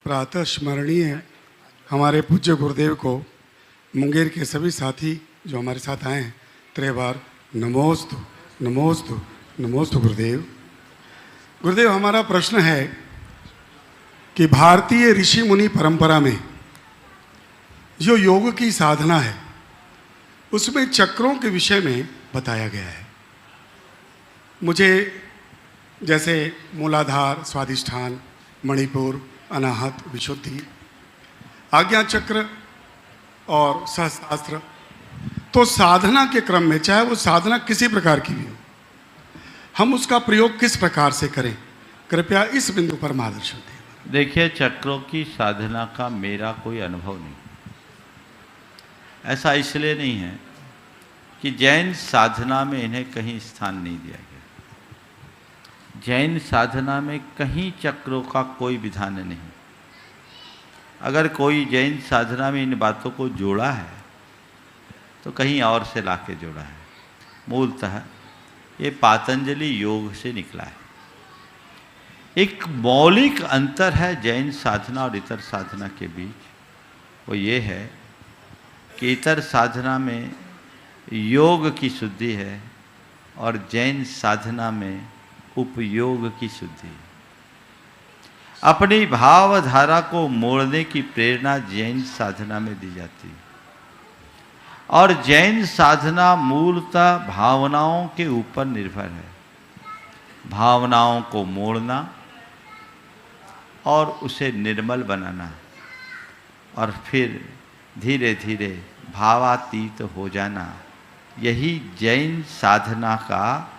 प्रातः स्मरणीय हमारे पूज्य गुरुदेव को मुंगेर के सभी साथी जो हमारे साथ आए हैं त्रिबार नमोस्तु नमोस्तु नमोस्तु गुरुदेव। गुरुदेव, हमारा प्रश्न है कि भारतीय ऋषि मुनि परंपरा में जो योग की साधना है उसमें चक्रों के विषय में बताया गया है। मुझे जैसे मूलाधार, स्वाधिष्ठान, मणिपुर, अनाहत, विशुद्धि, आज्ञा चक्र और सहस्रास्त्र, तो साधना के क्रम में चाहे वो साधना किसी प्रकार की भी हो, हम उसका प्रयोग किस प्रकार से करें, कृपया इस बिंदु पर मार्गदर्शन दें। देखिए, चक्रों की साधना का मेरा कोई अनुभव नहीं। ऐसा इसलिए नहीं है कि जैन साधना में इन्हें कहीं स्थान नहीं दिया गया। जैन साधना में कहीं चक्रों का कोई विधान नहीं। अगर कोई जैन साधना में इन बातों को जोड़ा है तो कहीं और से लाके जोड़ा है। मूलतः ये पातंजलि योग से निकला है। एक मौलिक अंतर है जैन साधना और इतर साधना के बीच। वो ये है कि इतर साधना में योग की शुद्धि है और जैन साधना में उपयोग की शुद्धि है। अपनी भावधारा को मोड़ने की प्रेरणा जैन साधना में दी जाती है और जैन साधना मूलतः भावनाओं के ऊपर निर्भर है। भावनाओं को मोड़ना और उसे निर्मल बनाना और फिर धीरे धीरे भावातीत हो जाना, यही जैन साधना का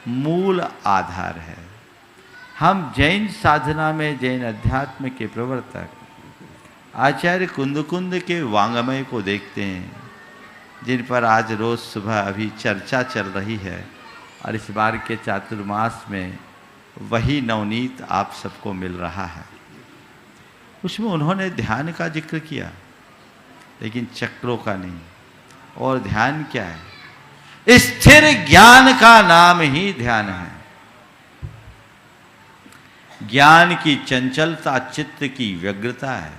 मूल आधार है। हम जैन साधना में जैन अध्यात्म के प्रवर्तक आचार्य कुंदकुंद के वांग्मय को देखते हैं, जिन पर आज रोज़ सुबह अभी चर्चा चल रही है और इस बार के चातुर्मास में वही नवनीत आप सबको मिल रहा है। उसमें उन्होंने ध्यान का जिक्र किया, लेकिन चक्रों का नहीं। और ध्यान क्या है? स्थिर ज्ञान का नाम ही ध्यान है। ज्ञान की चंचलता चित्त की व्यग्रता है,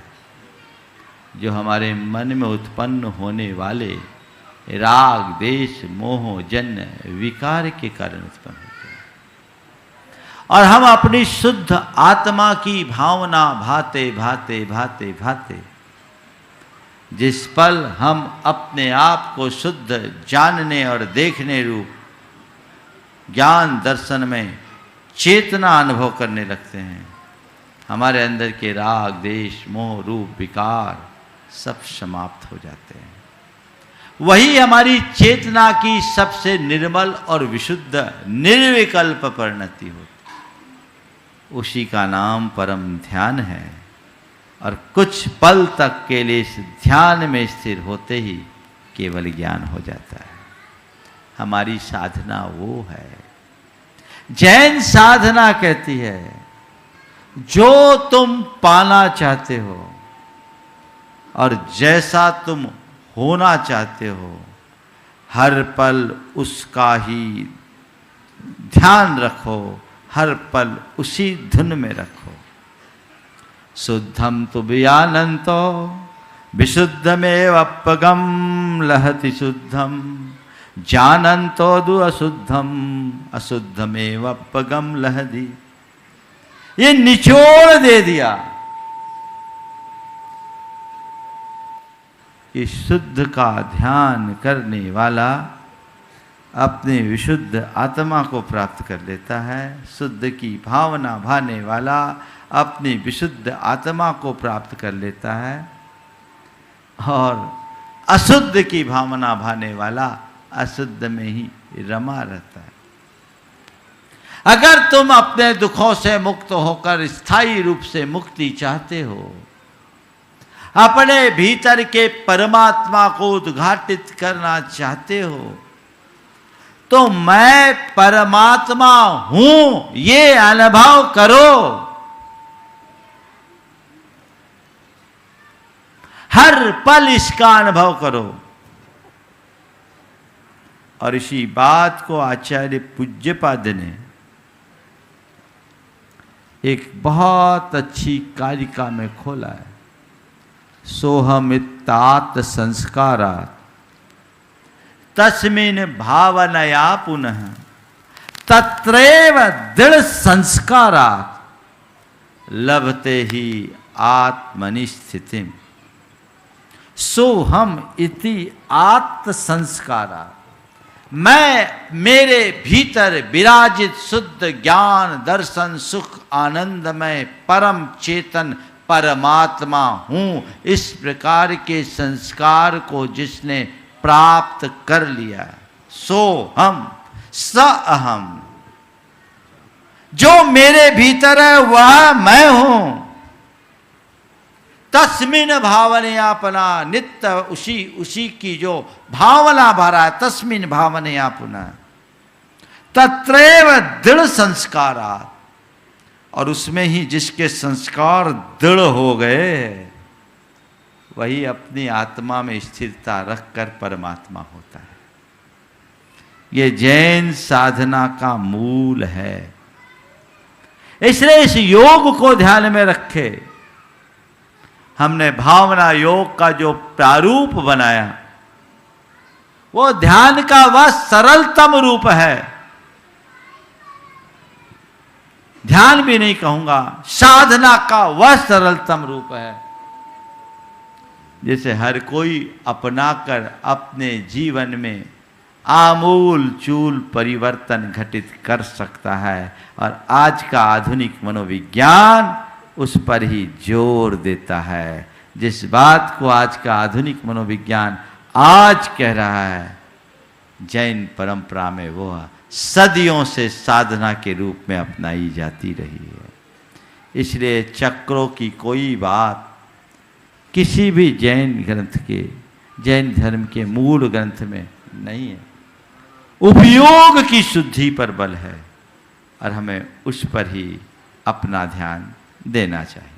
जो हमारे मन में उत्पन्न होने वाले राग, देश, मोह जन्य विकार के कारण उत्पन्न होते हैं। और हम अपनी शुद्ध आत्मा की भावना भाते भाते भाते भाते जिस पल हम अपने आप को शुद्ध जानने और देखने रूप ज्ञान दर्शन में चेतना अनुभव करने लगते हैं, हमारे अंदर के राग, देश, मोह रूप विकार सब समाप्त हो जाते हैं। वही हमारी चेतना की सबसे निर्मल और विशुद्ध निर्विकल्प परिणति होती। उसी का नाम परम ध्यान है और कुछ पल तक के लिए इस ध्यान में स्थिर होते ही केवल ज्ञान हो जाता है। हमारी साधना वो है। जैन साधना कहती है, जो तुम पाना चाहते हो और जैसा तुम होना चाहते हो, हर पल उसका ही ध्यान रखो, हर पल उसी धुन में रखो। शुद्धम तु वियानंतो विशुद्धमेव अपगम लहति शुद्धम जानंतो दु अशुद्धम अशुद्धमेव अपगम लहति। ये निचोड़ दे दिया कि शुद्ध का ध्यान करने वाला अपने विशुद्ध आत्मा को प्राप्त कर लेता है। शुद्ध की भावना भाने वाला अपनी विशुद्ध आत्मा को प्राप्त कर लेता है और अशुद्ध की भावना भाने वाला अशुद्ध में ही रमा रहता है। अगर तुम अपने दुखों से मुक्त होकर स्थायी रूप से मुक्ति चाहते हो, अपने भीतर के परमात्मा को उद्घाटित करना चाहते हो, तो मैं परमात्मा हूं ये अनुभव करो। हर पल इसका अनुभव करो। और इसी बात को आचार्य पूज्यपाद ने एक बहुत अच्छी कारिका में खोला है। सोहमित्तात संस्कारा तस्मिन् भावनया पुनः तत्रैव दृढ़ संस्कारा लभते ही आत्मनि स्थितिम। सोहम इति आत्म संस्कारा, मैं मेरे भीतर विराजित शुद्ध ज्ञान दर्शन सुख आनंदमय परम चेतन परमात्मा हूँ। इस प्रकार के संस्कार को जिसने प्राप्त कर लिया, सो हम स अहम, जो मेरे भीतर है वह मैं हूं। तस्मिन भावनयापना, नित्य उसी की जो भावना भरा है, तस्मिन भावनयापना तत्रैव दृढ़ संस्कारा, और उसमें ही जिसके संस्कार दृढ़ हो गए वही अपनी आत्मा में स्थिरता रखकर परमात्मा होता है। ये जैन साधना का मूल है। इसलिए इस योग को ध्यान में रखे। हमने भावना योग का जो प्रारूप बनाया वो ध्यान का वह सरलतम रूप है। ध्यान भी नहीं कहूंगा, साधना का वह सरलतम रूप है जिसे हर कोई अपनाकर अपने जीवन में आमूल चूल परिवर्तन घटित कर सकता है। और आज का आधुनिक मनोविज्ञान उस पर ही जोर देता है। जिस बात को आज का आधुनिक मनोविज्ञान आज कह रहा है, जैन परंपरा में वो सदियों से साधना के रूप में अपनाई जाती रही है। इसलिए चक्रों की कोई बात किसी भी जैन ग्रंथ के, जैन धर्म के मूल ग्रंथ में नहीं है। उपयोग की शुद्धि पर बल है और हमें उस पर ही अपना ध्यान देना चाहिए।